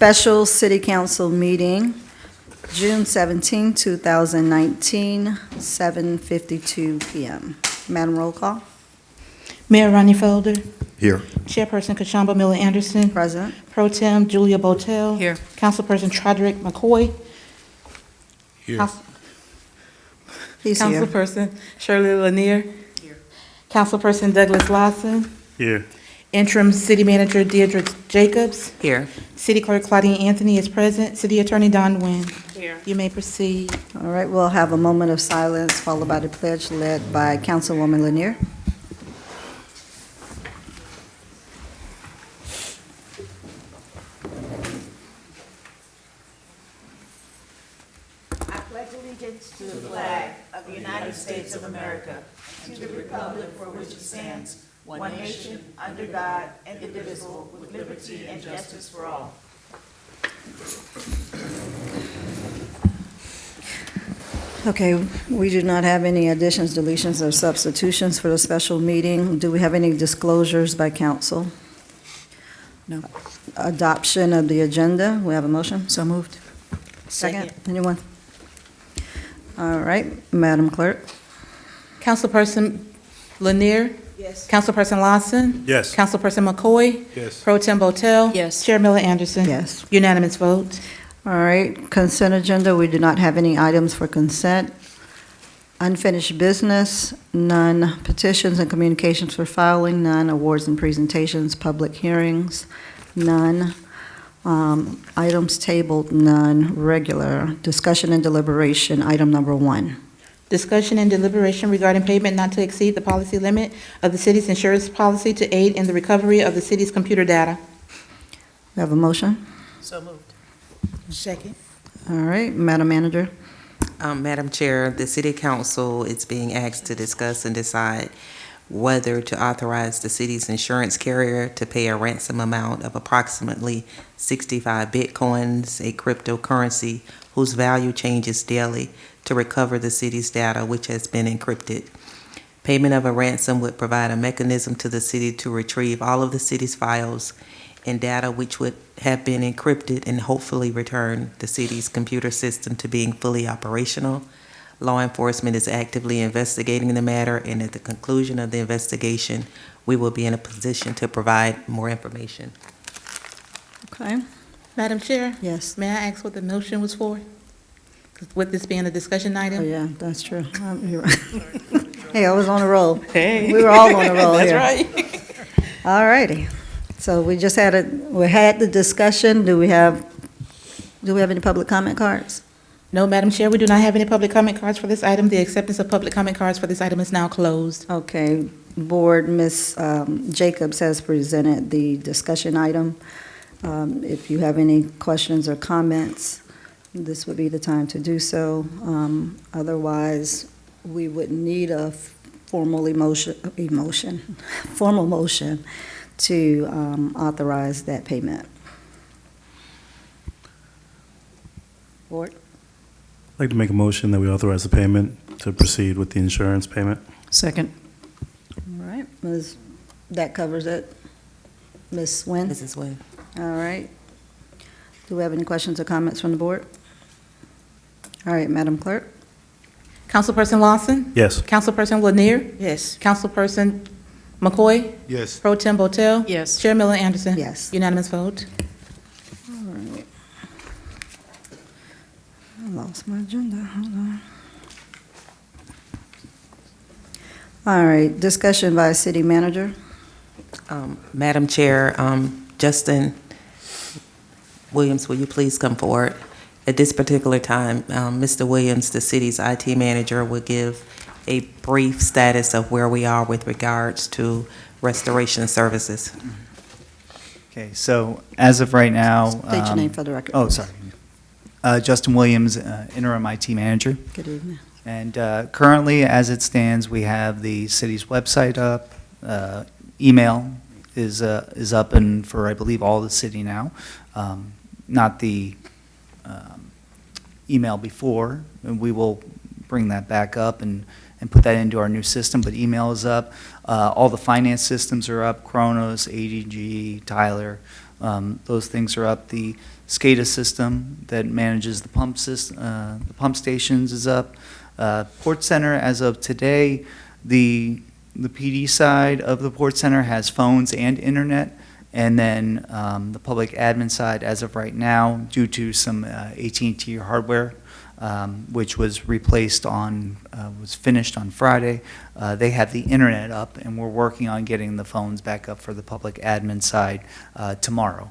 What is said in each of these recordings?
Special City Council meeting, June 17, 2019, 7:52 p.m. Madam Roll Call. Mayor Ronnie Felder. Here. Chairperson Kashamba Miller Anderson. Present. Pro Tem Julia Botel. Here. Councilperson Troderick McCoy. Here. He's here. Councilperson Shirley Lanier. Here. Councilperson Douglas Lawson. Here. Interim City Manager Deirdre Jacobs. Here. City Clerk Claudine Anthony is present. City Attorney Don Nguyen. Here. You may proceed. All right, we'll have a moment of silence followed by the pledge led by Councilwoman Lanier. I pledge allegiance to the flag of the United States of America, and to the republic for which it stands, one nation, under God, indivisible, with liberty and justice for all. Okay, we do not have any additions, deletions, or substitutions for the special meeting. Do we have any disclosures by council? No. Adoption of the agenda, we have a motion? So moved. Second, anyone? All right, Madam Clerk. Councilperson Lanier. Yes. Councilperson Lawson. Yes. Councilperson McCoy. Yes. Pro Tem Botel. Yes. Chair Miller Anderson. Yes. Unanimous vote. All right, consent agenda, we do not have any items for consent. Unfinished business, none. Petitions and communications for filing, none. Awards and presentations, public hearings, none. Items tabled, none. Regular. Discussion and deliberation, item number 1. Discussion and deliberation regarding payment not to exceed the policy limit of the city's insurance policy to aid in the recovery of the city's computer data. We have a motion? So moved. Second. All right, Madam Manager. Madam Chair, the City Council is being asked to discuss and decide whether to authorize the city's insurance carrier to pay a ransom amount of approximately 65 Bitcoins, a cryptocurrency whose value changes daily, to recover the city's data, which has been encrypted. Payment of a ransom would provide a mechanism to the city to retrieve all of the city's files and data which would have been encrypted and hopefully return the city's computer system to being fully operational. Law enforcement is actively investigating the matter, and at the conclusion of the investigation, we will be in a position to provide more information. Okay. Madam Chair, Yes. may I ask what the motion was for? With this being a discussion Oh, item? yeah, that's true. You're right. Hey, I was on a roll. Hey. We were all on a roll here. That's right. All righty. So we just had the discussion. Do we have any public comment cards? No, Madam Chair, we do not have any public comment cards for this item. The acceptance of public comment cards for this item is now closed. Okay, Board, Ms. Jacobs has presented the discussion item. If you have any questions or comments, this would be the time to do so. Otherwise, we would need a formal motion to authorize that payment. Board? I'd like to make a motion that we authorize the payment to proceed with the insurance payment. Second. All right, that covers it. Ms. Nguyen? Mrs. Wynn. All right. Do we have any questions or comments from the board? All right, Madam Clerk? Councilperson Lawson? Yes. Councilperson Lanier? Yes. Councilperson McCoy? Yes. Pro Tem Botel? Yes. Chair Miller Anderson? Yes. Unanimous vote. All right. I lost my agenda, hold on. All right, discussion by city manager. Madam Chair, Justin Williams, will you please come forward? At this particular time, Mr. Williams, the city's IT manager, will give a brief status of where we are with regards to restoration services. Okay, so as of right now. State your name for the record. Oh, sorry. Justin Williams, interim IT manager. Good evening. And currently, as it stands, we have the city's website up. Email is up and for, I believe, all the city now. Not the email before, and we will bring that back up and put that into our new system, but email is up. All the finance systems are up, Kronos, ADG, Tyler, Those things are up. The SCADA system that manages the pump stations is up. Port Center, as of today, the PD side of the Port Center has phones and internet, and then the public admin side, as of right now, due to some AT&T hardware, which was replaced was finished on Friday, they have the internet up, and we're working on getting the phones back up for the public admin side tomorrow.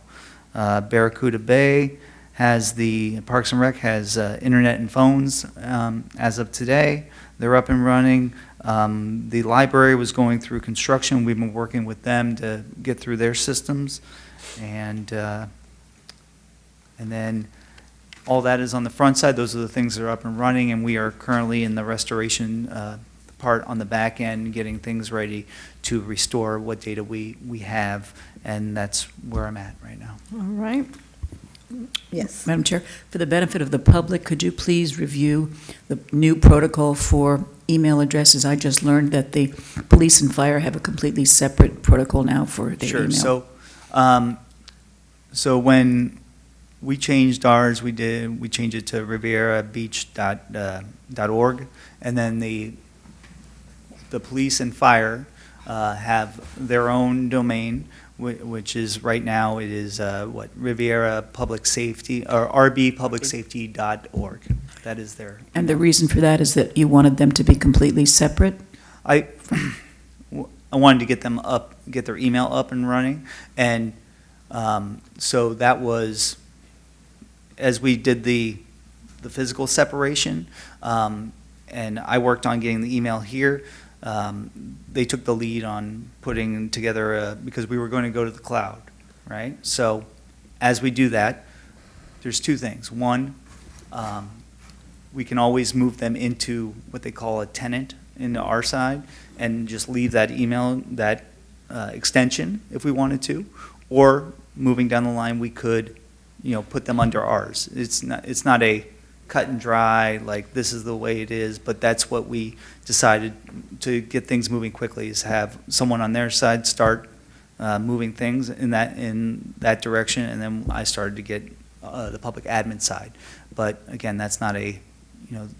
Barracuda Bay has Parks and Rec has internet and phones as of today. They're up and running. The library was going through construction. We've been working with them to get through their systems, and then all that is on the front side. Those are the things that are up and running, and we are currently in the restoration part on the back end, getting things ready to restore what data we have, and that's where I'm at right now. All right. Yes. Madam Chair, for the benefit of the public, could you please review the new protocol for email addresses? I just learned that the police and fire have a completely separate protocol now for their email. Sure. So when we changed ours, we changed it to rivierabeach.org, and then the police and fire have their own domain, which is right now it is Riviera Public Safety or rbpublicsafety.org. That is their. And the reason for that is that you wanted them to be completely separate? I wanted to get their email up and running, and so that was as we did the physical separation, and I worked on getting the email here. They took the lead on putting together because we were going to go to the cloud, right? So as we do that, there's two things. One, we can always move them into what they call a tenant into our side and just leave that email, that extension if we wanted to, or moving down the line, we could, put them under ours. It's not a cut and dry, like this is the way it is, but that's what we decided to get things moving quickly, is have someone on their side start moving things in that direction, and then I started to get the public admin side. But again, that's not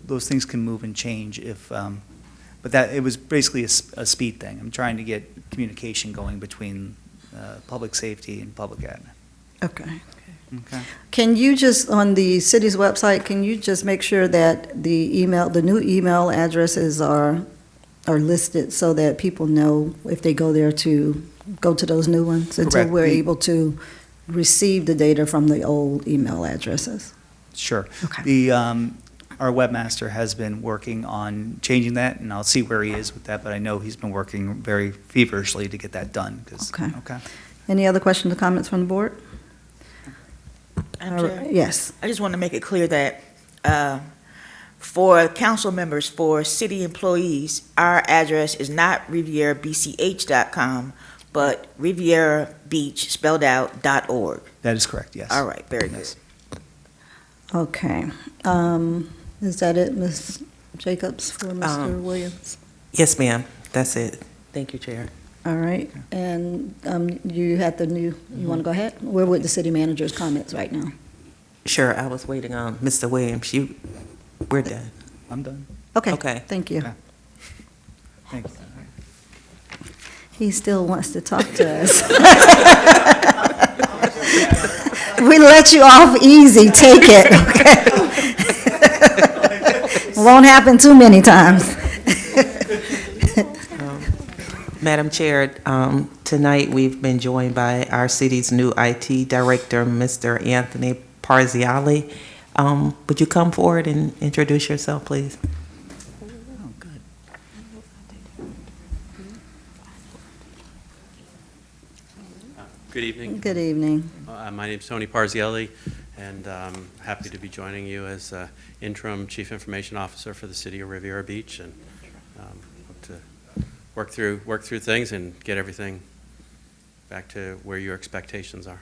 those things can move and change if, but it was basically a speed thing. I'm trying to get communication going between public safety and public admin. Okay. Okay. Can you just, on the city's website, can you just make sure that the new email addresses are listed so that people know if they go there to go to those new ones until Correct. we're able to receive the data from the old email addresses? Sure. Okay. Our webmaster has been working on changing that, and I'll see where he is with that, but I know he's been working very feverishly to get that done. Okay. Any other questions or comments from the board? Madam Chair, Yes. I just want to make it clear that for council members, for city employees, our address is not rivierabch.com, but Riviera Beach, spelled out, .org. That is correct, yes. All right, very good. Yes. Okay. Is that it, Ms. Jacobs, for Mr. Williams? Yes, ma'am. That's it. Thank you, Chair. All right, and you had you want to go ahead? We're with the city manager's comments right now. Sure, I was waiting on Mr. Williams. We're done. I'm done. Okay. Okay. Thank you. Okay. Thanks. He still wants to talk to us. We let you off easy, take it, okay? Won't happen too many times. Madam Chair, tonight we've been joined by our city's new IT director, Mr. Anthony Parziale. Would you come forward and introduce yourself, please? Oh, good. Good evening. Good evening. My name is Tony Parziale, and I'm happy to be joining you as interim Chief Information Officer for the City of Riviera Beach, and hope to work through things and get everything back to where your expectations are.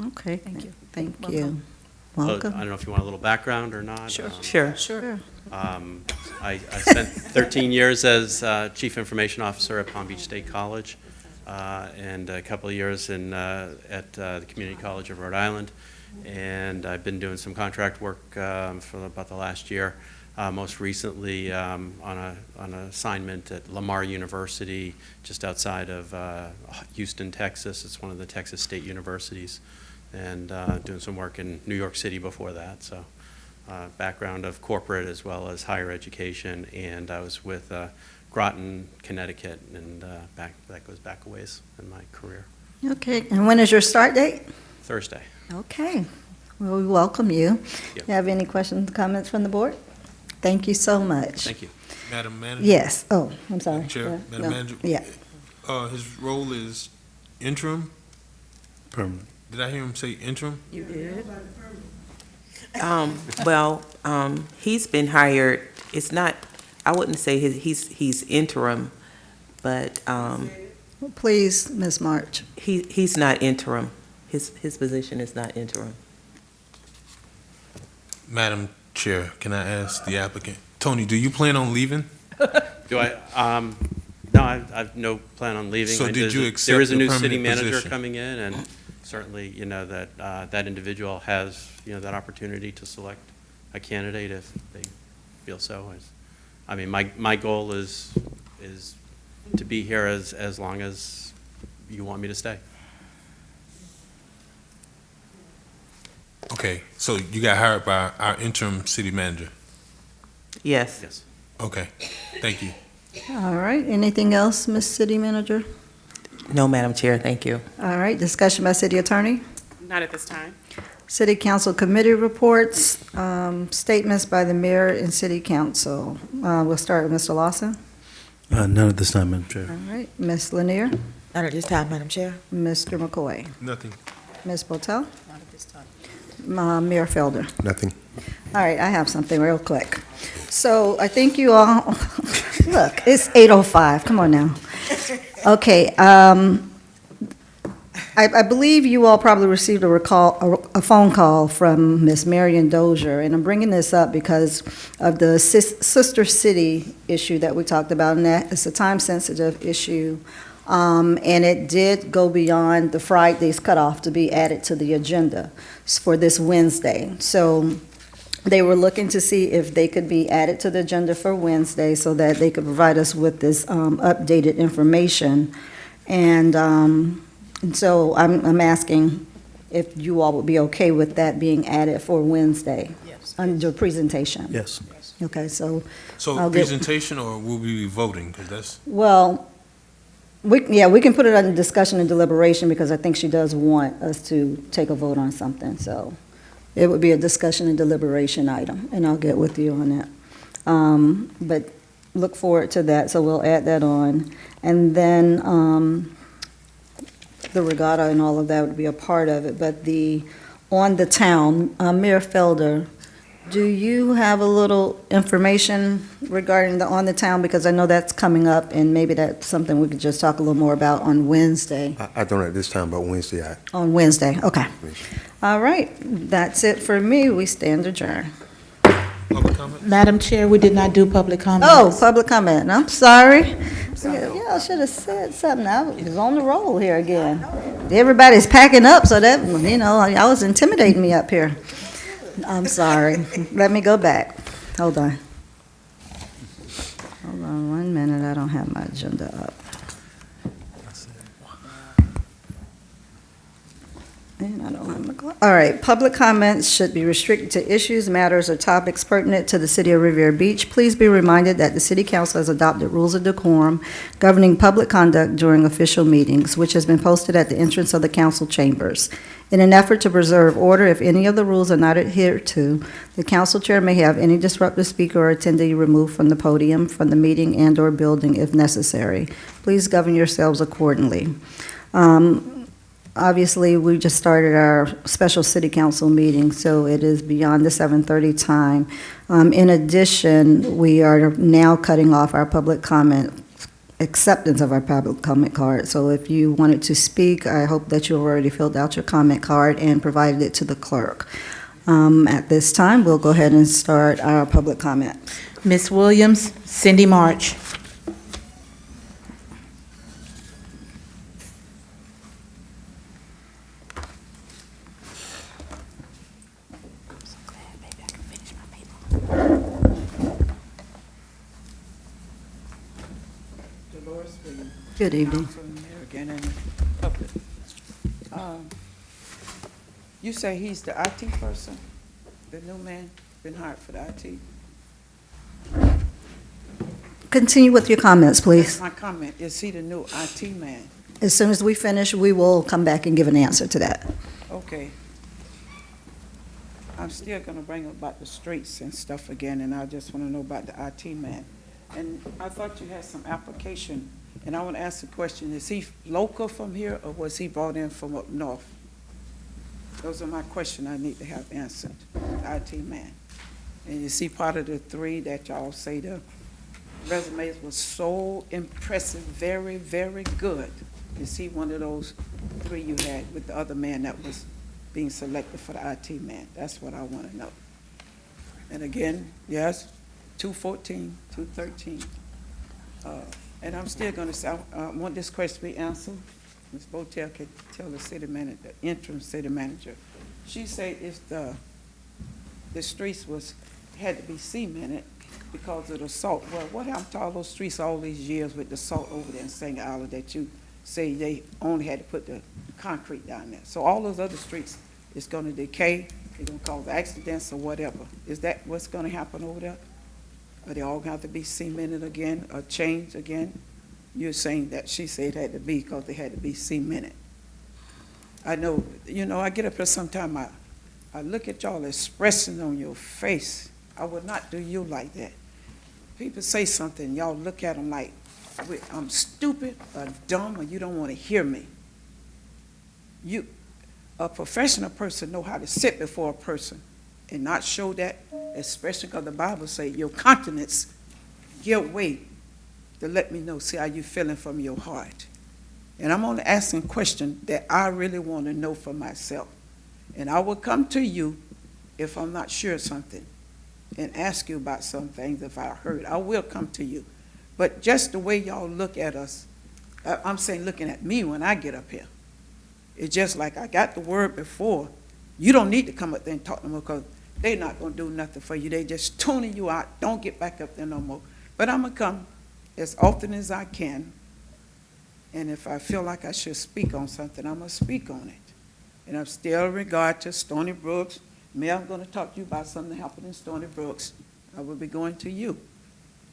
Okay. Thank you. Thank Welcome. you. So, Welcome. I don't know if you want a little background or not. Sure. Sure. I spent 13 years as Chief Information Officer at Palm Beach State College. and a couple of years at the Community College of Rhode Island. And I've been doing some contract work for about the last year. Most recently on an assignment at Lamar University, just outside of Houston, Texas. It's one of the Texas state universities, and doing some work in New York City before that. So background of corporate as well as higher education, and I was with Groton, Connecticut, and that goes back a ways in my career. Okay, and when is your start date? Thursday. Okay, well, we welcome you. Yep. You have any questions, comments from the board? Thank you so much. Thank you. Madam Manager? Yes, oh, I'm sorry. Chair, Yeah, Madam no. Manager? Yeah, His role is interim? Permanent. Did I hear him say interim? He's been hired, it's not, I wouldn't say he's interim, but please, Ms. March. he's not interim. His position is not interim. Madam Chair, can I ask the applicant? Tony, do you plan on leaving? Do I? No, I've no plan on leaving. So did you accept There is a the new city permanent manager position? coming in, and certainly, that individual has, that opportunity to select a candidate if they feel so. I mean, my goal is to be here as long as you want me to stay. Okay, so you got hired by our interim city manager? Yes. Yes. Okay, thank you. All right, anything else, Ms. City Manager? No, Madam Chair, thank you. All right, discussion by city attorney? Not at this time. City council committee reports, statements by the mayor and city council. We'll start with Mr. Lawson. None at this time, Madam Chair. All right, Ms. Lanier, Not at this time, Madam Chair. Mr. McCoy, Nothing. Ms. Botel. Not at this time. Mayor Felder. Nothing. All right, I have something real quick. So I think you all, look, it's 8:05, come on now. Okay, I believe you all probably received a phone call from Ms. Marion Dozier, and I'm bringing this up because of the sister city issue that we talked about, and that it's a time-sensitive issue, and it did go beyond the Friday's cutoff to be added to the agenda for this Wednesday. So they were looking to see if they could be added to the agenda for Wednesday so that they could provide us with this updated information. And so I'm asking if you all would be okay with that being added for Wednesday? Yes. Under presentation? Yes. Okay, so, So I'll get- presentation, or will we be voting? Because that's, well, we can put it under discussion and deliberation because I think she does want us to take a vote on something, so it would be a discussion and deliberation item, and I'll get with you on that. But look forward to that, so we'll add that on. And then the regatta and all of that would be a part of it, but on the town, Mayor Felder, do you have a little information regarding the on the town? Because I know that's coming up, and maybe that's something we could just talk a little more about on Wednesday. I don't at this time, but Wednesday, On Wednesday, okay. All right, that's it for me. We stand adjourned. public comment? Madam Chair, we did not do public comments. Oh, public comment, I'm sorry. Yeah, I should have said something. I was on the roll here again. Everybody's packing up, so that, I was intimidating me up here. I'm sorry. Let me go back. Hold on. Hold on 1 minute. I don't have my agenda up. And I don't have my clock. All right, public comments should be restricted to issues, matters, or topics pertinent to the city of Riviera Beach. Please be reminded that the city council has adopted rules of decorum governing public conduct during official meetings, which has been posted at the entrance of the council chambers. In an effort to preserve order, if any of the rules are not adhered to, the council chair may have any disruptive speaker or attendee removed from the podium, from the meeting, and/or building if necessary. Please govern yourselves accordingly. Obviously, we just started our special city council meeting, so it is beyond the 7:30 time. In addition, we are now cutting off our public comment, acceptance of our public comment card. So if you wanted to speak, I hope that you already filled out your comment card and provided it to the clerk. At this time, we'll go ahead and start our public comment. Ms. Williams, Cindy March. Good evening. Council and Mayor again and the public. You say he's the IT person, the new man, been hired for the IT? Continue with your comments, That's please. my comment. Is he the new IT man? As soon as we finish, we will come back and give an answer to that. Okay. I'm still gonna bring up about the streets and stuff again, and I just wanna know about the IT man. And I thought you had some application, and I wanna ask the question, is he local from here, or was he brought in from up north? Those are my questions I need to have answered, the IT man. And is he part of the three that y'all say the resumes was so impressive, very, very good? Is he one of those three you had with the other man that was being selected for the IT man? That's what I want to know. And again, yes, 214, 213. And I'm still going to say, I want this question to be answered. Ms. Botel could tell the city manager, the interim city manager. She said if the streets had to be cemented because of the salt. Well, what happened to all those streets all these years with the salt over there in St. Island that you say they only had to put the concrete down there? So all those other streets is going to decay, they're going to cause accidents or whatever. Is that what's going to happen over there? Are they all going to have to be cemented again or changed again? You're saying that she said it had to be because they had to be cemented. I know, I get up here sometime, I look at y'all expression on your face. I would not do you like that. People say something, y'all look at them like, I'm stupid or dumb or you don't want to hear me. A professional person know how to sit before a person and not show that, especially because the Bible says your countenance give way to let me know, see how you feeling from your heart. And I'm only asking questions that I really want to know for myself. And I will come to you if I'm not sure of something and ask you about some things if I heard. I will come to you. But just the way y'all look at us, I'm saying looking at me when I get up here, it's just like I got the word before. You don't need to come up there and talk to them because they're not going to do nothing for you. They just tuning you out. Don't get back up there no more. But I'm going to come as often as I can. And if I feel like I should speak on something, I'm going to speak on it. And I'm still in regard to Stony Brooks. Mayor, I'm going to talk to you about something that happened in Stony Brooks. I will be going to you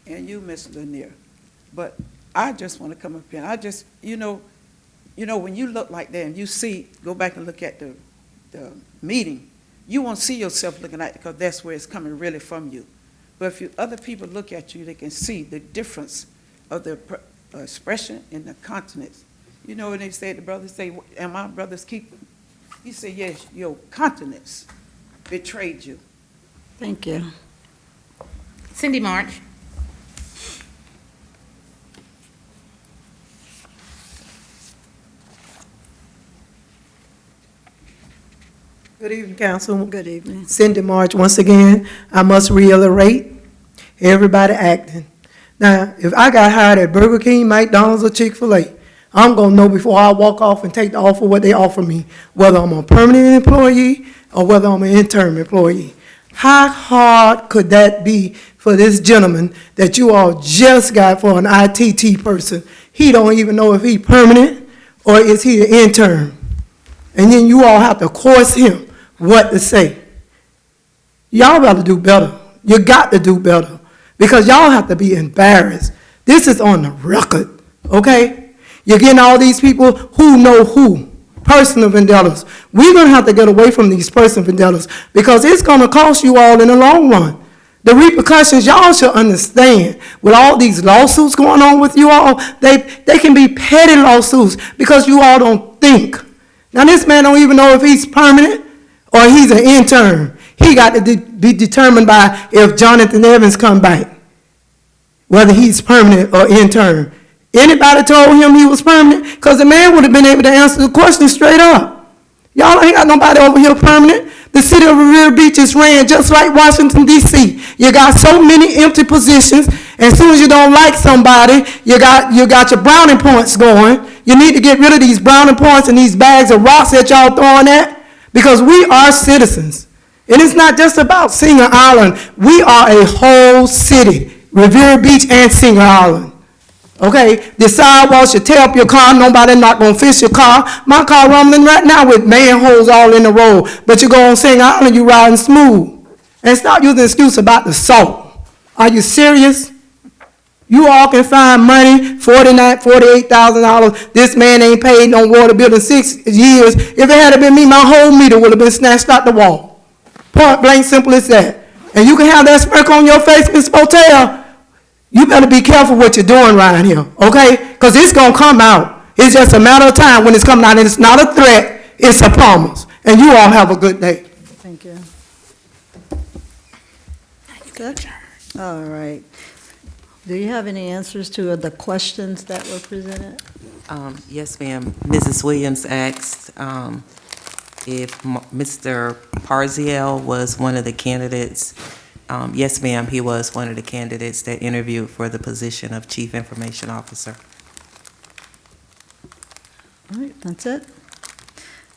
and you, Miss Lanier. But I just want to come up here. And I just, when you look like that and you see, go back and look at the meeting, you won't see yourself looking at it because that's where it's coming really from you. But if other people look at you, they can see the difference of the expression and the countenance. And they say, the brothers say, and my brothers keep, he said, yes, your countenance betrayed you. Thank you. Cindy March. Good evening, Council. Good evening. Cindy March, once again, I must reiterate, everybody acting. Now, if I got hired at Burger King, McDonald's, or Chick-fil-A, I'm going to know before I walk off and take the offer what they offer me, whether I'm a permanent employee or whether I'm an interim employee. How hard could that be for this gentleman that you all just got for an ITT person? He don't even know if he's permanent or is he an intern. And then you all have to course him what to say. Y'all got to do better. You got to do better because y'all have to be embarrassed. This is on the record, okay? You're getting all these people who know who, personal vendettas. We're going to have to get away from these personal vendettas because it's going to cost you all in the long run. The repercussions, y'all should understand. With all these lawsuits going on with you all, they can be petty lawsuits because you all don't think. Now, this man don't even know if he's permanent or he's an intern. He got to be determined by if Jonathan Evans come back, whether he's permanent or intern. Anybody told him he was permanent? Because the man would have been able to answer the question straight up. Y'all ain't got nobody over here permanent. The city of Revere Beach is ran just like Washington, D.C. You got so many empty positions, and as soon as you don't like somebody, you got your brownie points going. You need to get rid of these brownie points and these bags of rocks that y'all throwing at, because we are citizens. And it's not just about Singer Island. We are a whole city, Revere Beach and Singer Island. Okay, the sidewalks, you tear up your car, nobody not gonna fix your car. My car rumbling right now with manholes all in the road, but you go on Sing Island, you riding smooth. And stop using excuse about the salt. Are you serious? You all can find money, $48,000. This man ain't paid no water bill in 6 years. If it had been me, my whole meter would have been snatched out the wall. Point blank, simple as that. And you can have that smirk on your face, Miss Botel. You better be careful what you're doing right here, okay? Because it's going to come out. It's just a matter of time when it's coming out, and it's not a threat, it's a promise. And you all have a good day. Thank you. Good. All right. Do you have any answers to the questions that were presented? Yes, ma'am. Mrs. Williams asked if Mr. Parziel was one of the candidates. Yes, ma'am, he was one of the candidates that interviewed for the position of Chief Information Officer. All right, that's it.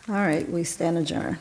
All right, we stand adjourned.